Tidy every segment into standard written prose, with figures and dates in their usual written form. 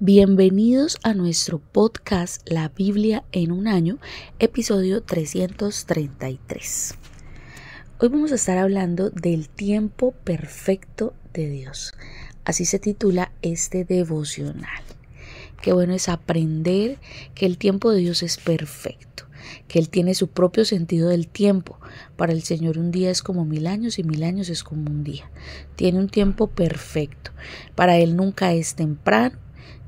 Bienvenidos a nuestro podcast La Biblia en un año, episodio 333. Hoy vamos a estar hablando del tiempo perfecto de Dios. Así se titula este devocional. Qué bueno es aprender que el tiempo de Dios es perfecto, que Él tiene su propio sentido del tiempo. Para el Señor un día es como 1000 años y 1000 años es como un día. Tiene un tiempo perfecto. Para Él nunca es temprano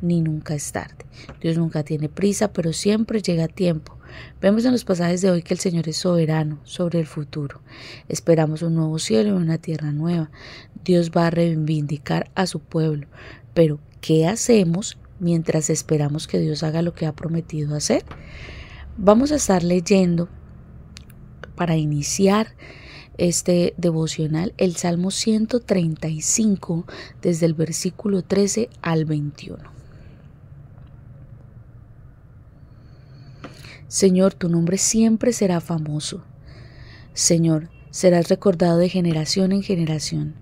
ni nunca es tarde. Dios nunca tiene prisa, pero siempre llega a tiempo. Vemos en los pasajes de hoy que el Señor es soberano sobre el futuro. Esperamos un nuevo cielo y una tierra nueva. Dios va a reivindicar a su pueblo. Pero, ¿qué hacemos mientras esperamos que Dios haga lo que ha prometido hacer? Vamos a estar leyendo, para iniciar este devocional, el Salmo 135 desde el versículo 13 al 21. Señor, tu nombre siempre será famoso. Señor, serás recordado de generación en generación.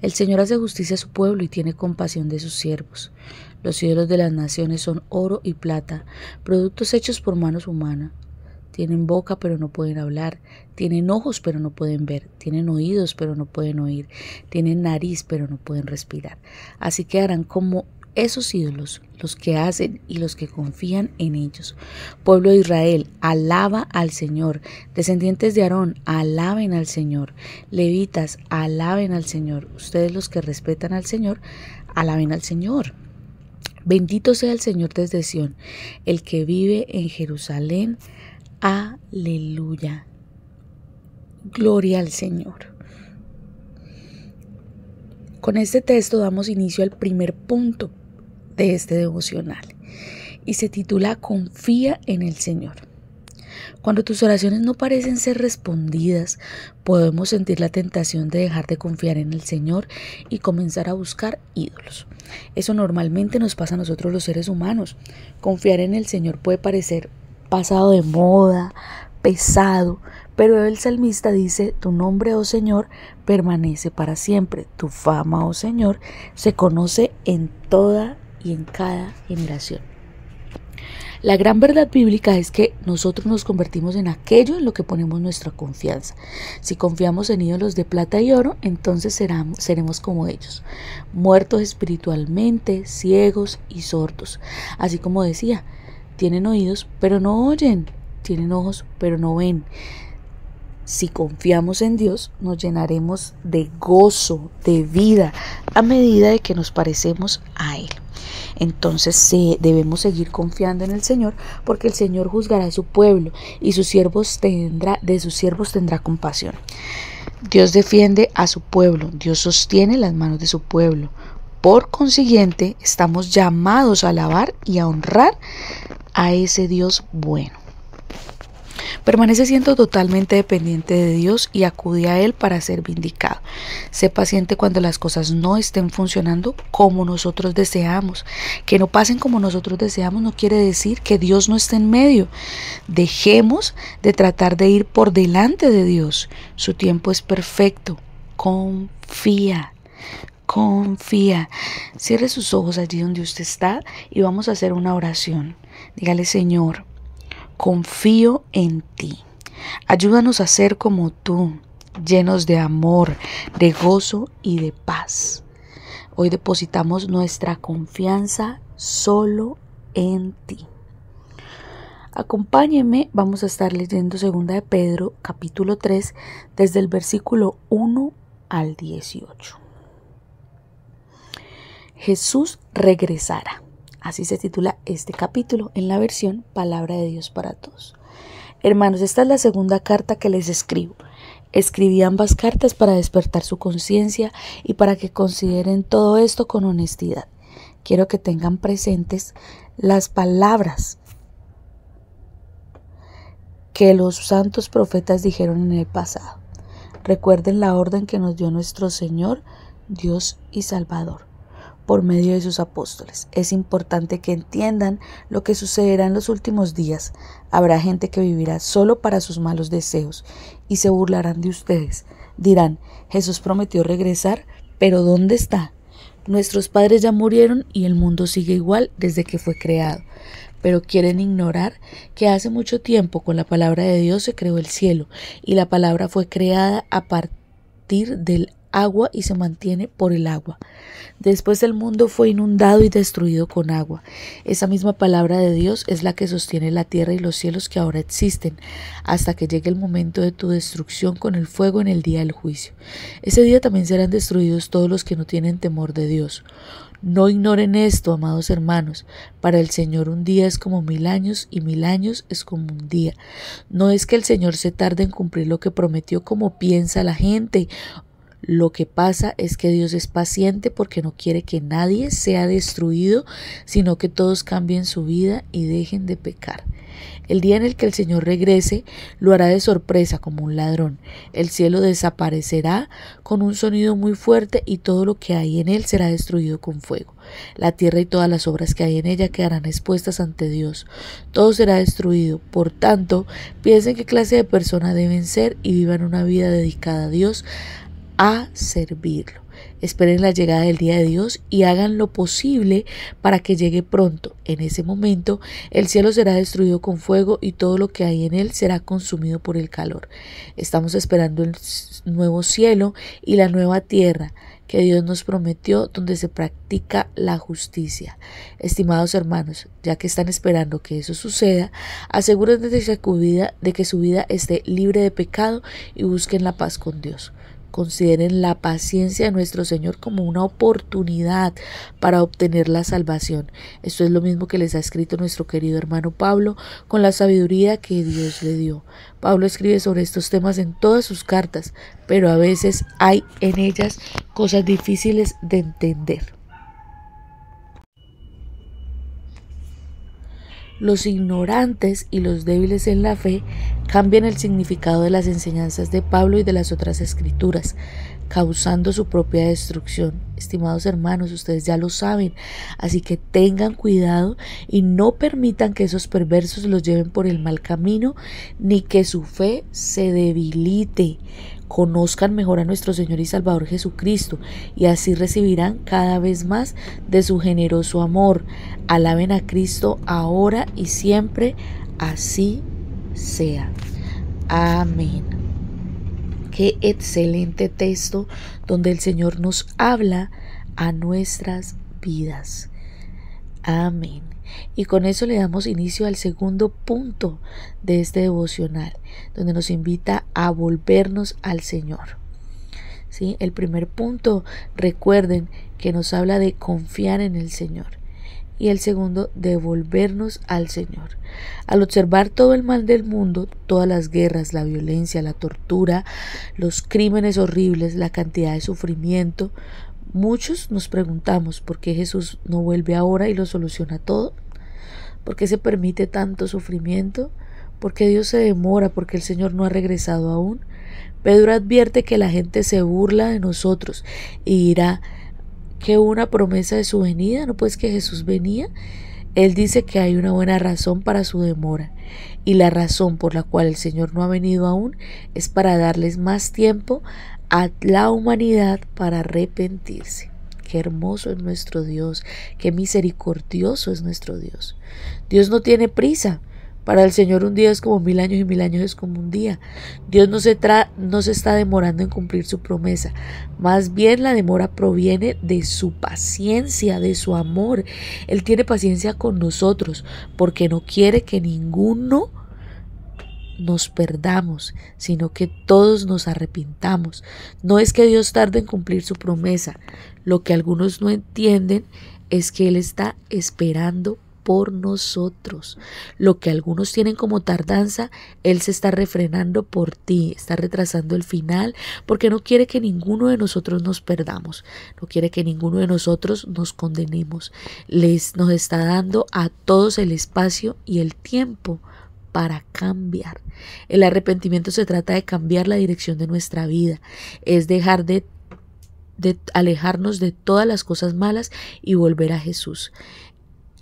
El Señor hace justicia a su pueblo y tiene compasión de sus siervos. Los ídolos de las naciones son oro y plata, productos hechos por manos humanas. Tienen boca pero no pueden hablar, tienen ojos pero no pueden ver, tienen oídos pero no pueden oír, tienen nariz pero no pueden respirar. Así quedarán como esos ídolos, los que hacen y los que confían en ellos. Pueblo de Israel, alaba al Señor. Descendientes de Aarón, alaben al Señor. Levitas, alaben al Señor. Ustedes los que respetan al Señor, alaben al Señor. Bendito sea el Señor desde Sión, el que vive en Jerusalén. Aleluya. Gloria al Señor. Con este texto damos inicio al primer punto de este devocional y se titula Confía en el Señor. Cuando tus oraciones no parecen ser respondidas, podemos sentir la tentación de dejar de confiar en el Señor y comenzar a buscar ídolos. Eso normalmente nos pasa a nosotros los seres humanos. Confiar en el Señor puede parecer pasado de moda, pesado, pero el salmista dice: tu nombre, oh Señor, permanece para siempre. Tu fama, oh Señor, se conoce en toda y en cada generación. La gran verdad bíblica es que nosotros nos convertimos en aquello en lo que ponemos nuestra confianza. Si confiamos en ídolos de plata y oro, entonces seremos como ellos, muertos espiritualmente, ciegos y sordos. Así como decía, tienen oídos pero no oyen, tienen ojos pero no ven. Si confiamos en Dios, nos llenaremos de gozo, de vida, a medida de que nos parecemos a Él. Entonces debemos seguir confiando en el Señor, porque el Señor juzgará a su pueblo y de sus siervos tendrá compasión. Dios defiende a su pueblo, Dios sostiene las manos de su pueblo. Por consiguiente, estamos llamados a alabar y a honrar a ese Dios bueno. Permanece siendo totalmente dependiente de Dios y acude a Él para ser vindicado. Sé paciente cuando las cosas no estén funcionando como nosotros deseamos. Que no pasen como nosotros deseamos no quiere decir que Dios no esté en medio. Dejemos de tratar de ir por delante de Dios. Su tiempo es perfecto. Confía. Cierre sus ojos allí donde usted está y vamos a hacer una oración. Dígale: Señor, confío en ti. Ayúdanos a ser como tú, llenos de amor, de gozo y de paz. Hoy depositamos nuestra confianza solo en ti. Acompáñeme, vamos a estar leyendo 2 de Pedro, capítulo 3, desde el versículo 1 al 18. Jesús regresará. Así se titula este capítulo en la versión Palabra de Dios para Todos. Hermanos, esta es la segunda carta que les escribo. Escribí ambas cartas para despertar su conciencia y para que consideren todo esto con honestidad. Quiero que tengan presentes las palabras que los santos profetas dijeron en el pasado. Recuerden la orden que nos dio nuestro Señor, Dios y Salvador, por medio de sus apóstoles. Es importante que entiendan lo que sucederá en los últimos días. Habrá gente que vivirá solo para sus malos deseos y se burlarán de ustedes. Dirán: Jesús prometió regresar, pero ¿dónde está? Nuestros padres ya murieron y el mundo sigue igual desde que fue creado, pero quieren ignorar que hace mucho tiempo con la palabra de Dios se creó el cielo y la palabra fue creada a partir del agua y se mantiene por el agua. Después el mundo fue inundado y destruido con agua. Esa misma palabra de Dios es la que sostiene la tierra y los cielos que ahora existen, hasta que llegue el momento de tu destrucción con el fuego en el día del juicio. Ese día también serán destruidos todos los que no tienen temor de Dios. No ignoren esto, amados hermanos. Para el Señor un día es como 1000 años y 1000 años es como un día. No es que el Señor se tarde en cumplir lo que prometió como piensa la gente. Lo que pasa es que Dios es paciente porque no quiere que nadie sea destruido, sino que todos cambien su vida y dejen de pecar. El día en el que el Señor regrese, lo hará de sorpresa como un ladrón. El cielo desaparecerá con un sonido muy fuerte y todo lo que hay en él será destruido con fuego. La tierra y todas las obras que hay en ella quedarán expuestas ante Dios. Todo será destruido. Por tanto, piensen qué clase de persona deben ser y vivan una vida dedicada a Dios, a servirlo. Esperen la llegada del día de Dios y hagan lo posible para que llegue pronto. En ese momento el cielo será destruido con fuego y todo lo que hay en él será consumido por el calor. Estamos esperando el nuevo cielo y la nueva tierra que Dios nos prometió, donde se practica la justicia. Estimados hermanos, ya que están esperando que eso suceda, asegúrense de que su vida esté libre de pecado y busquen la paz con Dios. Consideren la paciencia de nuestro Señor como una oportunidad para obtener la salvación. Esto es lo mismo que les ha escrito nuestro querido hermano Pablo con la sabiduría que Dios le dio. Pablo escribe sobre estos temas en todas sus cartas, pero a veces hay en ellas cosas difíciles de entender. Los ignorantes y los débiles en la fe cambian el significado de las enseñanzas de Pablo y de las otras escrituras, causando su propia destrucción. Estimados hermanos, ustedes ya lo saben, así que tengan cuidado y no permitan que esos perversos los lleven por el mal camino, ni que su fe se debilite. Conozcan mejor a nuestro Señor y Salvador Jesucristo y así recibirán cada vez más de su generoso amor. Alaben a Cristo ahora y siempre, así sea. Amén. Qué excelente texto donde el Señor nos habla a nuestras vidas. Amén. Y con eso le damos inicio al segundo punto de este devocional, donde nos invita a volvernos al Señor. ¿Sí? El primer punto, recuerden que nos habla de confiar en el Señor. Y el segundo, de volvernos al Señor. Al observar todo el mal del mundo, todas las guerras, la violencia, la tortura, los crímenes horribles, la cantidad de sufrimiento, muchos nos preguntamos por qué Jesús no vuelve ahora y lo soluciona todo. ¿Por qué se permite tanto sufrimiento? ¿Por qué Dios se demora? ¿Por qué el Señor no ha regresado aún? Pedro advierte que la gente se burla de nosotros y dirá que hubo una promesa de su venida, ¿no pues que Jesús venía? Él dice que hay una buena razón para su demora y la razón por la cual el Señor no ha venido aún es para darles más tiempo a la humanidad para arrepentirse. Qué hermoso es nuestro Dios, qué misericordioso es nuestro Dios. Dios no tiene prisa. Para el Señor un día es como 1000 años y 1000 años es como un día. Dios no se está demorando en cumplir su promesa. Más bien la demora proviene de su paciencia, de su amor. Él tiene paciencia con nosotros porque no quiere que ninguno nos perdamos, sino que todos nos arrepintamos. No es que Dios tarde en cumplir su promesa. Lo que algunos no entienden es que Él está esperando por nosotros. Lo que algunos tienen como tardanza, Él se está refrenando por ti, está retrasando el final, porque no quiere que ninguno de nosotros nos perdamos, no quiere que ninguno de nosotros nos condenemos. Nos está dando a todos el espacio y el tiempo para cambiar. El arrepentimiento se trata de cambiar la dirección de nuestra vida, es dejar de alejarnos de todas las cosas malas y volver a Jesús.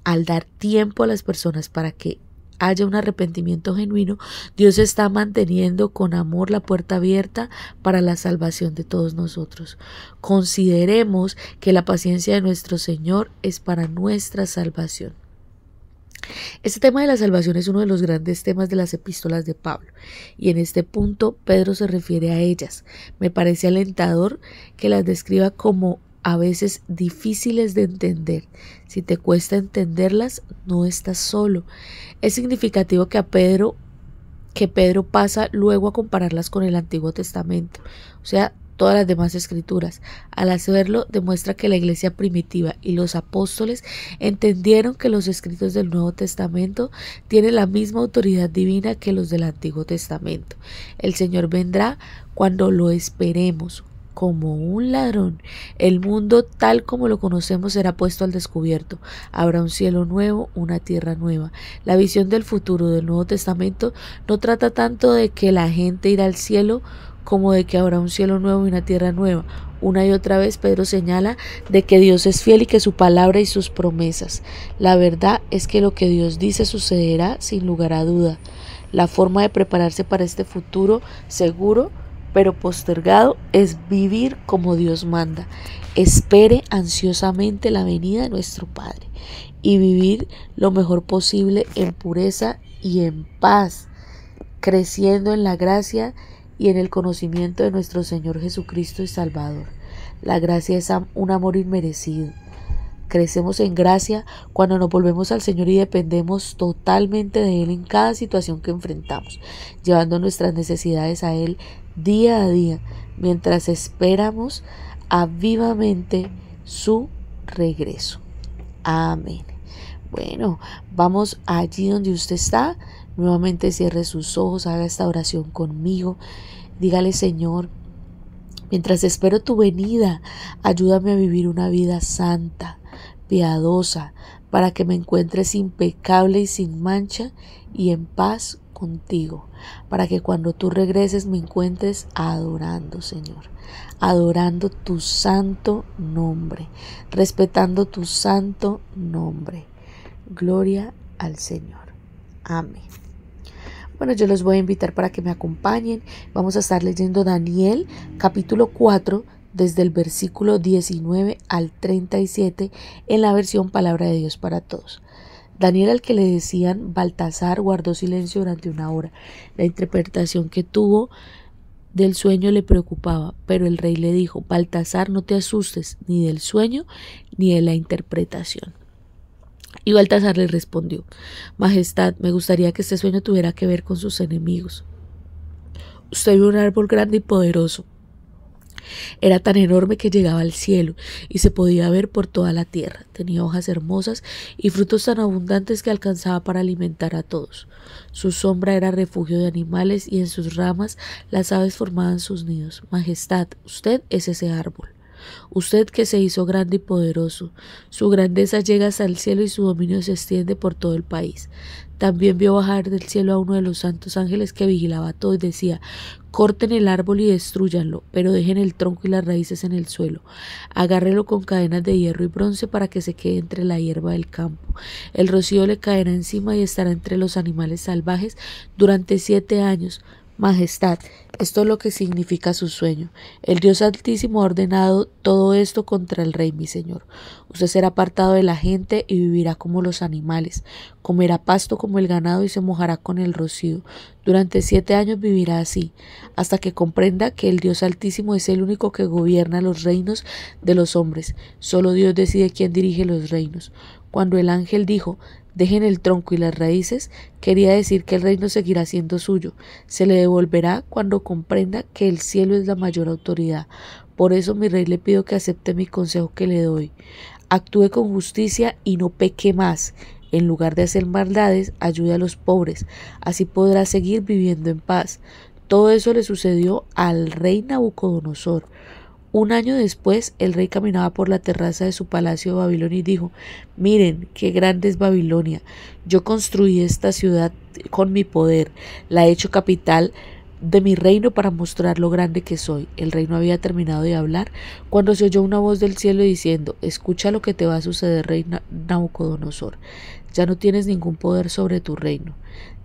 Al dar tiempo a las personas para que haya un arrepentimiento genuino, Dios está manteniendo con amor la puerta abierta para la salvación de todos nosotros. Consideremos que la paciencia de nuestro Señor es para nuestra salvación. Este tema de la salvación es uno de los grandes temas de las epístolas de Pablo, y en este punto Pedro se refiere a ellas. Me parece alentador que las describa como a veces difíciles de entender. Si te cuesta entenderlas, no estás solo. Es significativo que Pedro pasa luego a compararlas con el Antiguo Testamento, o sea, todas las demás escrituras. Al hacerlo, demuestra que la iglesia primitiva y los apóstoles entendieron que los escritos del Nuevo Testamento tienen la misma autoridad divina que los del Antiguo Testamento. El Señor vendrá cuando lo esperemos. Como un ladrón, el mundo tal como lo conocemos será puesto al descubierto. Habrá un cielo nuevo, una tierra nueva. La visión del futuro del Nuevo Testamento no trata tanto de que la gente irá al cielo como de que habrá un cielo nuevo y una tierra nueva. Una y otra vez Pedro señala de que Dios es fiel y que su palabra y sus promesas. La verdad es que lo que Dios dice sucederá sin lugar a duda. La forma de prepararse para este futuro seguro pero postergado es vivir como Dios manda. Espere ansiosamente la venida de nuestro Padre y vivir lo mejor posible en pureza y en paz, creciendo en la gracia y en el conocimiento de nuestro Señor Jesucristo y Salvador. La gracia es un amor inmerecido. Crecemos en gracia cuando nos volvemos al Señor y dependemos totalmente de Él en cada situación que enfrentamos, llevando nuestras necesidades a Él día a día, mientras esperamos vivamente su regreso. Amén. Bueno, vamos allí donde usted está. Nuevamente cierre sus ojos, haga esta oración conmigo. Dígale: Señor, mientras espero tu venida, ayúdame a vivir una vida santa, piadosa, para que me encuentres impecable y sin mancha y en paz contigo, para que cuando tú regreses me encuentres adorando, Señor, adorando tu santo nombre, respetando tu santo nombre. Gloria al Señor. Amén. Bueno, yo los voy a invitar para que me acompañen. Vamos a estar leyendo Daniel capítulo 4 desde el versículo 19 al 37 en la versión Palabra de Dios para Todos. Daniel, al que le decían Baltasar, guardó silencio durante una hora. La interpretación que tuvo del sueño le preocupaba, pero el rey le dijo: Baltasar, no te asustes ni del sueño ni de la interpretación. Y Baltasar le respondió: Majestad, me gustaría que este sueño tuviera que ver con sus enemigos. Usted vio un árbol grande y poderoso. Era tan enorme que llegaba al cielo y se podía ver por toda la tierra. Tenía hojas hermosas y frutos tan abundantes que alcanzaba para alimentar a todos. Su sombra era refugio de animales y en sus ramas las aves formaban sus nidos. Majestad, usted es ese árbol. Usted que se hizo grande y poderoso, su grandeza llega hasta el cielo y su dominio se extiende por todo el país. También vio bajar del cielo a uno de los santos ángeles que vigilaba todo y decía: corten el árbol y destrúyanlo, pero dejen el tronco y las raíces en el suelo. Agárrelo con cadenas de hierro y bronce para que se quede entre la hierba del campo. El rocío le caerá encima y estará entre los animales salvajes durante 7 años. Majestad, esto es lo que significa su sueño. El Dios Altísimo ha ordenado todo esto contra el rey, mi señor. Usted será apartado de la gente y vivirá como los animales. Comerá pasto como el ganado y se mojará con el rocío. Durante 7 años vivirá así, hasta que comprenda que el Dios Altísimo es el único que gobierna los reinos de los hombres. Solo Dios decide quién dirige los reinos. Cuando el ángel dijo: dejen el tronco y las raíces, quería decir que el reino seguirá siendo suyo. Se le devolverá cuando comprenda que el cielo es la mayor autoridad. Por eso, mi rey, le pido que acepte mi consejo que le doy. Actúe con justicia y no peque más. En lugar de hacer maldades, ayude a los pobres. Así podrá seguir viviendo en paz. Todo eso le sucedió al rey Nabucodonosor. 1 año después, el rey caminaba por la terraza de su palacio de Babilonia y dijo: miren, qué grande es Babilonia. Yo construí esta ciudad con mi poder, la he hecho capital de mi reino para mostrar lo grande que soy. El rey no había terminado de hablar cuando se oyó una voz del cielo diciendo: escucha lo que te va a suceder, rey Nabucodonosor. Ya no tienes ningún poder sobre tu reino.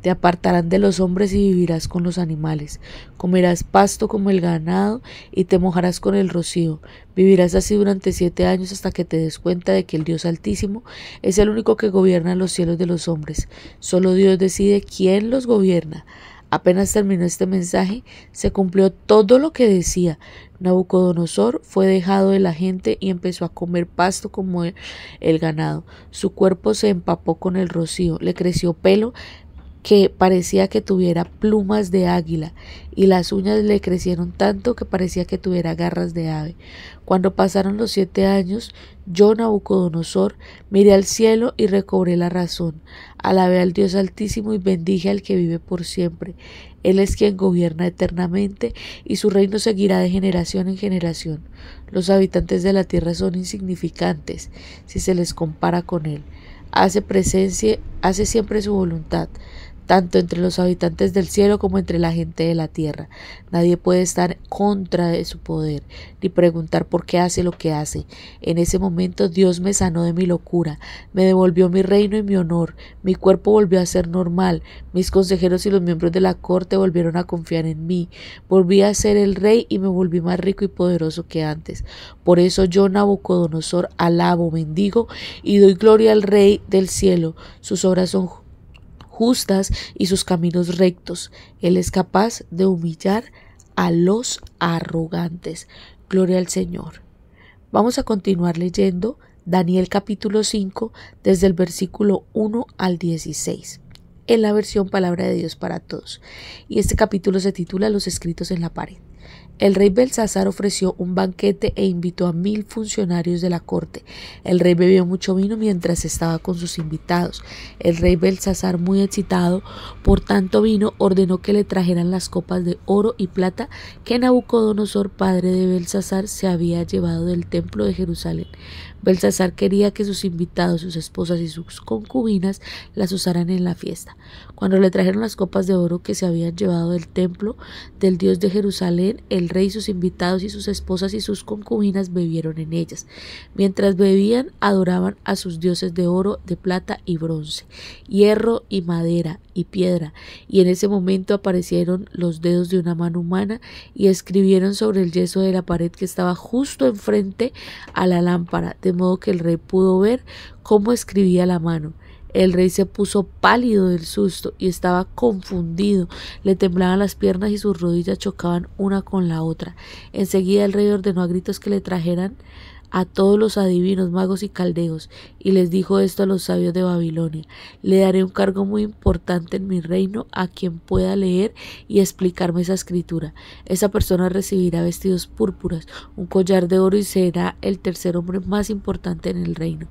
Te apartarán de los hombres y vivirás con los animales. Comerás pasto como el ganado y te mojarás con el rocío. Vivirás así durante 7 años hasta que te des cuenta de que el Dios Altísimo es el único que gobierna los cielos de los hombres. Solo Dios decide quién los gobierna. Apenas terminó este mensaje, se cumplió todo lo que decía. Nabucodonosor fue dejado de la gente y empezó a comer pasto como el ganado. Su cuerpo se empapó con el rocío, le creció pelo que parecía que tuviera plumas de águila, y las uñas le crecieron tanto que parecía que tuviera garras de ave. Cuando pasaron los 7 años, yo, Nabucodonosor, miré al cielo y recobré la razón. Alabé al Dios Altísimo y bendije al que vive por siempre. Él es quien gobierna eternamente y su reino seguirá de generación en generación. Los habitantes de la tierra son insignificantes si se les compara con él. Hace siempre su voluntad, tanto entre los habitantes del cielo como entre la gente de la tierra. Nadie puede estar contra de su poder, ni preguntar por qué hace lo que hace. En ese momento Dios me sanó de mi locura, me devolvió mi reino y mi honor, mi cuerpo volvió a ser normal, mis consejeros y los miembros de la corte volvieron a confiar en mí, volví a ser el rey y me volví más rico y poderoso que antes. Por eso yo, Nabucodonosor, alabo, bendigo y doy gloria al Rey del cielo. Sus obras son justas y sus caminos rectos. Él es capaz de humillar a los arrogantes. Gloria al Señor. Vamos a continuar leyendo Daniel capítulo 5 desde el versículo 1 al 16. En la versión Palabra de Dios para Todos. Y este capítulo se titula Los escritos en la pared. El rey Belsasar ofreció un banquete e invitó a 1000 funcionarios de la corte. El rey bebió mucho vino mientras estaba con sus invitados. El rey Belsasar, muy excitado por tanto vino, ordenó que le trajeran las copas de oro y plata que Nabucodonosor, padre de Belsasar, se había llevado del templo de Jerusalén. Belsasar quería que sus invitados, sus esposas y sus concubinas las usaran en la fiesta. Cuando le trajeron las copas de oro que se habían llevado del templo del Dios de Jerusalén, el rey, sus invitados y sus esposas y sus concubinas bebieron en ellas. Mientras bebían, adoraban a sus dioses de oro, de plata y bronce, hierro y madera y piedra, y en ese momento aparecieron los dedos de una mano humana y escribieron sobre el yeso de la pared que estaba justo enfrente a la lámpara, de modo que el rey pudo ver cómo escribía la mano. El rey se puso pálido del susto y estaba confundido, le temblaban las piernas y sus rodillas chocaban una con la otra. Enseguida el rey ordenó a gritos que le trajeran a todos los adivinos, magos y caldeos, y les dijo esto a los sabios de Babilonia: le daré un cargo muy importante en mi reino a quien pueda leer y explicarme esa escritura. Esa persona recibirá vestidos púrpuras, un collar de oro y será el tercer hombre más importante en el reino.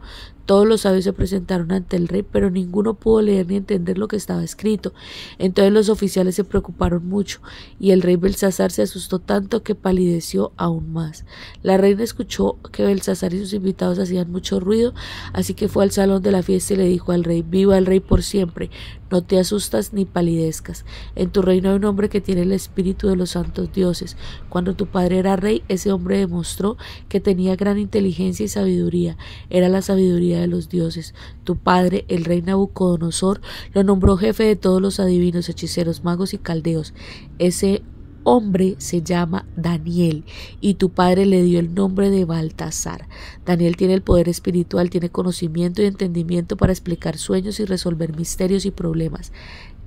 Todos los sabios se presentaron ante el rey, pero ninguno pudo leer ni entender lo que estaba escrito. Entonces los oficiales se preocuparon mucho, y el rey Belsasar se asustó tanto que palideció aún más. La reina escuchó que Belsasar y sus invitados hacían mucho ruido, así que fue al salón de la fiesta y le dijo al rey: viva el rey por siempre, no te asustas ni palidezcas. En tu reino hay un hombre que tiene el espíritu de los santos dioses. Cuando tu padre era rey, ese hombre demostró que tenía gran inteligencia y sabiduría. Era la sabiduría de los dioses. Tu padre, el rey Nabucodonosor, lo nombró jefe de todos los adivinos, hechiceros, magos y caldeos. Ese hombre se llama Daniel, y tu padre le dio el nombre de Baltasar. Daniel tiene el poder espiritual, tiene conocimiento y entendimiento para explicar sueños y resolver misterios y problemas.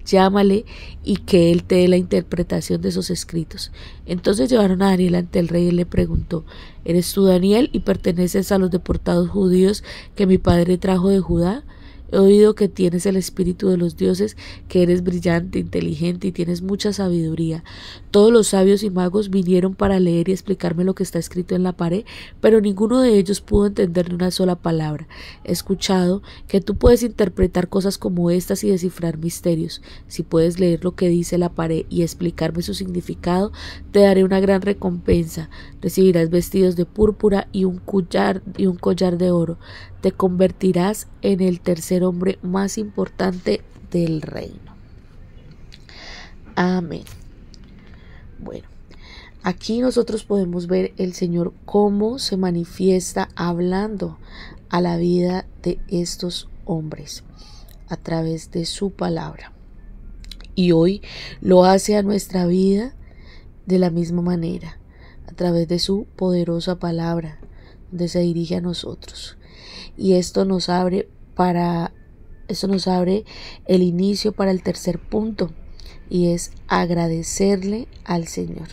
Llámale y que él te dé la interpretación de esos escritos. Entonces llevaron a Daniel ante el rey y le preguntó: ¿eres tú Daniel y perteneces a los deportados judíos que mi padre trajo de Judá? He oído que tienes el espíritu de los dioses, que eres brillante, inteligente y tienes mucha sabiduría. Todos los sabios y magos vinieron para leer y explicarme lo que está escrito en la pared, pero ninguno de ellos pudo entender ni una sola palabra. He escuchado que tú puedes interpretar cosas como estas y descifrar misterios. Si puedes leer lo que dice la pared y explicarme su significado, te daré una gran recompensa. Recibirás vestidos de púrpura y un collar de oro. Te convertirás en el tercer hombre más importante del reino. Amén. Bueno, aquí nosotros podemos ver el Señor cómo se manifiesta hablando a la vida de estos hombres a través de su palabra. Y hoy lo hace a nuestra vida de la misma manera, a través de su poderosa palabra, donde se dirige a nosotros. Y esto nos abre el inicio para el tercer punto, y es agradecerle al Señor.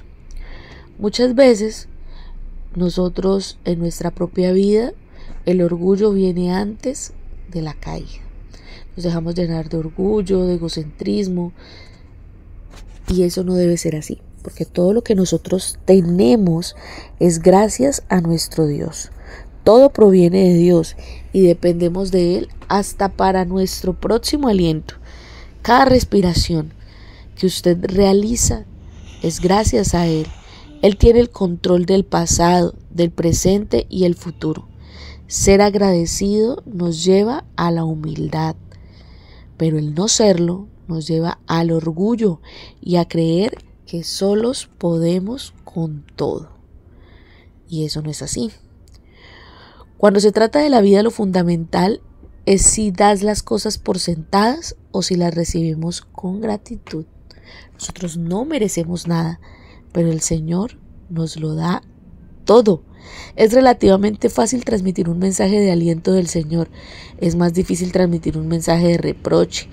Muchas veces nosotros en nuestra propia vida el orgullo viene antes de la caída. Nos dejamos llenar de orgullo, de egocentrismo, y eso no debe ser así, porque todo lo que nosotros tenemos es gracias a nuestro Dios. Todo proviene de Dios y dependemos de Él hasta para nuestro próximo aliento. Cada respiración que usted realiza es gracias a Él. Él tiene el control del pasado, del presente y el futuro. Ser agradecido nos lleva a la humildad, pero el no serlo nos lleva al orgullo y a creer que solos podemos con todo. Y eso no es así. Cuando se trata de la vida, lo fundamental es si das las cosas por sentadas o si las recibimos con gratitud. Nosotros no merecemos nada, pero el Señor nos lo da todo. Es relativamente fácil transmitir un mensaje de aliento del Señor. Es más difícil transmitir un mensaje de reproche.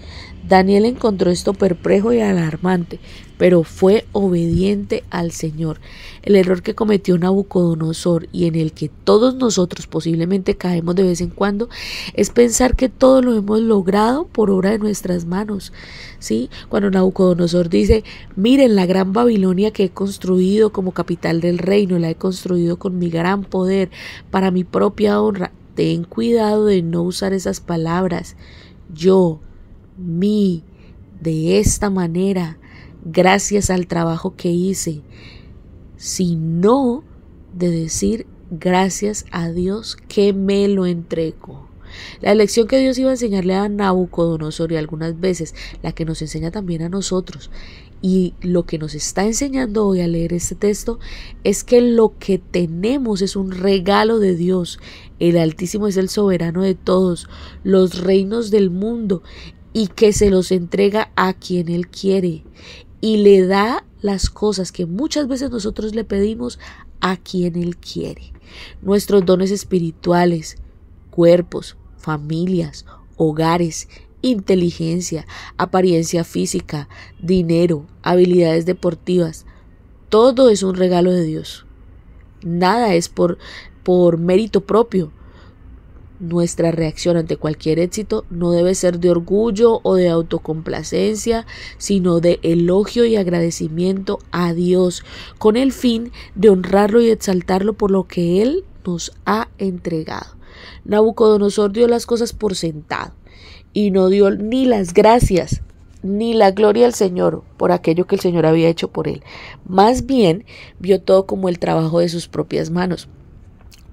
Daniel encontró esto perplejo y alarmante, pero fue obediente al Señor. El error que cometió Nabucodonosor y en el que todos nosotros posiblemente caemos de vez en cuando es pensar que todo lo hemos logrado por obra de nuestras manos. ¿Sí? Cuando Nabucodonosor dice: miren la gran Babilonia que he construido como capital del reino, la he construido con mi gran poder para mi propia honra. Ten cuidado de no usar esas palabras. Yo, mí, de esta manera, gracias al trabajo que hice, sino de decir gracias a Dios que me lo entregó. La lección que Dios iba a enseñarle a Nabucodonosor y algunas veces la que nos enseña también a nosotros, y lo que nos está enseñando hoy al leer este texto, es que lo que tenemos es un regalo de Dios. El Altísimo es el soberano de todos los reinos del mundo y que se los entrega a quien Él quiere y le da las cosas que muchas veces nosotros le pedimos a quien Él quiere. Nuestros dones espirituales, cuerpos, familias, hogares, inteligencia, apariencia física, dinero, habilidades deportivas, todo es un regalo de Dios. Nada es por mérito propio. Nuestra reacción ante cualquier éxito no debe ser de orgullo o de autocomplacencia, sino de elogio y agradecimiento a Dios, con el fin de honrarlo y exaltarlo por lo que Él nos ha entregado. Nabucodonosor dio las cosas por sentado y no dio ni las gracias ni la gloria al Señor por aquello que el Señor había hecho por él. Más bien vio todo como el trabajo de sus propias manos.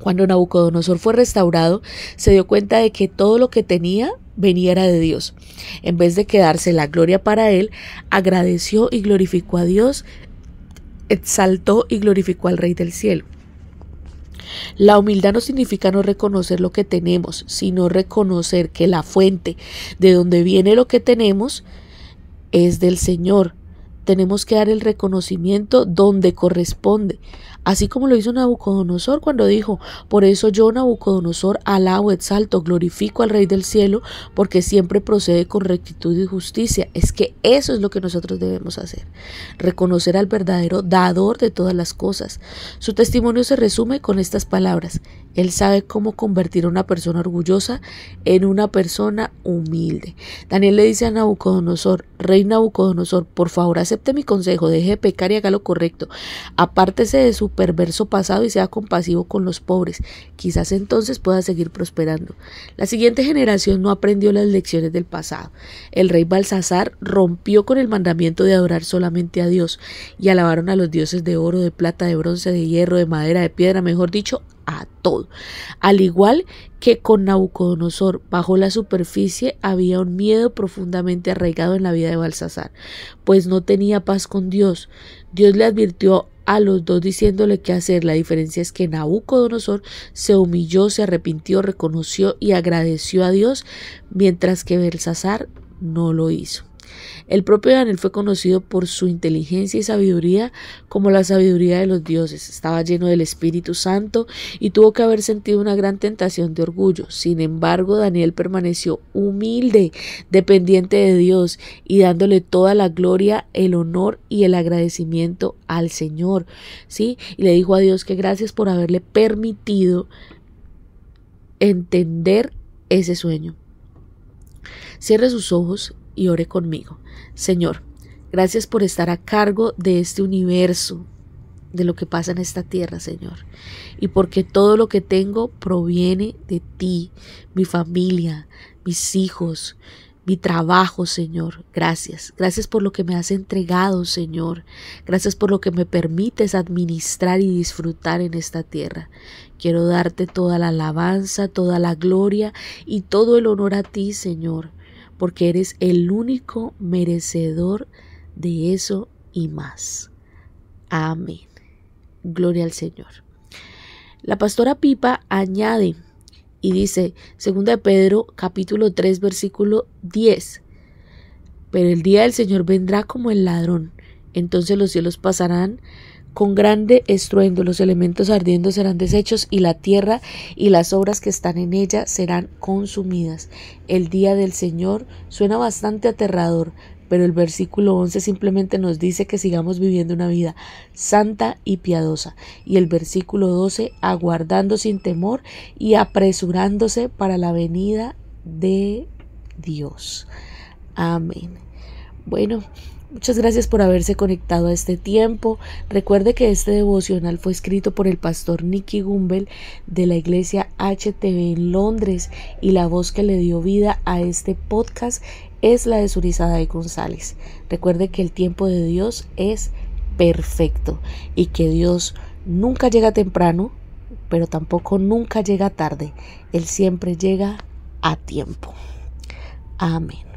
Cuando Nabucodonosor fue restaurado, se dio cuenta de que todo lo que tenía venía de Dios. En vez de quedarse la gloria para él, agradeció y glorificó a Dios, exaltó y glorificó al Rey del cielo. La humildad no significa no reconocer lo que tenemos, sino reconocer que la fuente de donde viene lo que tenemos es del Señor. Tenemos que dar el reconocimiento donde corresponde, así como lo hizo Nabucodonosor cuando dijo: por eso yo, Nabucodonosor, alabo, exalto, glorifico al Rey del cielo, porque siempre procede con rectitud y justicia. Es que eso es lo que nosotros debemos hacer, reconocer al verdadero dador de todas las cosas. Su testimonio se resume con estas palabras: Él sabe cómo convertir a una persona orgullosa en una persona humilde. Daniel le dice a Nabucodonosor: Rey Nabucodonosor, por favor acepte mi consejo, deje de pecar y haga lo correcto, apártese de su perverso pasado y sea compasivo con los pobres, quizás entonces pueda seguir prosperando. La siguiente generación no aprendió las lecciones del pasado. El rey Belsasar rompió con el mandamiento de adorar solamente a Dios y alabaron a los dioses de oro, de plata, de bronce, de hierro, de madera, de piedra, mejor dicho, a todo. Al igual que con Nabucodonosor, bajo la superficie había un miedo profundamente arraigado en la vida de Belsasar, pues no tenía paz con Dios. Dios le advirtió a los dos diciéndole qué hacer. La diferencia es que Nabucodonosor se humilló, se arrepintió, reconoció y agradeció a Dios, mientras que Belsasar no lo hizo. El propio Daniel fue conocido por su inteligencia y sabiduría como la sabiduría de los dioses. Estaba lleno del Espíritu Santo y tuvo que haber sentido una gran tentación de orgullo. Sin embargo, Daniel permaneció humilde, dependiente de Dios y dándole toda la gloria, el honor y el agradecimiento al Señor. ¿Sí? Y le dijo a Dios que gracias por haberle permitido entender ese sueño. Cierre sus ojos y ore conmigo. Señor, gracias por estar a cargo de este universo, de lo que pasa en esta tierra, Señor. Y porque todo lo que tengo proviene de ti, mi familia, mis hijos, mi trabajo, Señor. Gracias. Gracias por lo que me has entregado, Señor. Gracias por lo que me permites administrar y disfrutar en esta tierra. Quiero darte toda la alabanza, toda la gloria y todo el honor a ti, Señor, porque eres el único merecedor de eso y más. Amén. Gloria al Señor. La pastora Pipa añade y dice, 2 de Pedro capítulo 3 versículo 10, pero el día del Señor vendrá como el ladrón, entonces los cielos pasarán con grande estruendo, los elementos ardiendo serán deshechos y la tierra y las obras que están en ella serán consumidas. El día del Señor suena bastante aterrador, pero el versículo 11 simplemente nos dice que sigamos viviendo una vida santa y piadosa. Y el versículo 12, aguardando sin temor y apresurándose para la venida de Dios. Amén. Bueno, muchas gracias por haberse conectado a este tiempo. Recuerde que este devocional fue escrito por el pastor Nicky Gumbel de la iglesia HTV en Londres y la voz que le dio vida a este podcast es la de Surizada y González. Recuerde que el tiempo de Dios es perfecto y que Dios nunca llega temprano, pero tampoco nunca llega tarde. Él siempre llega a tiempo. Amén.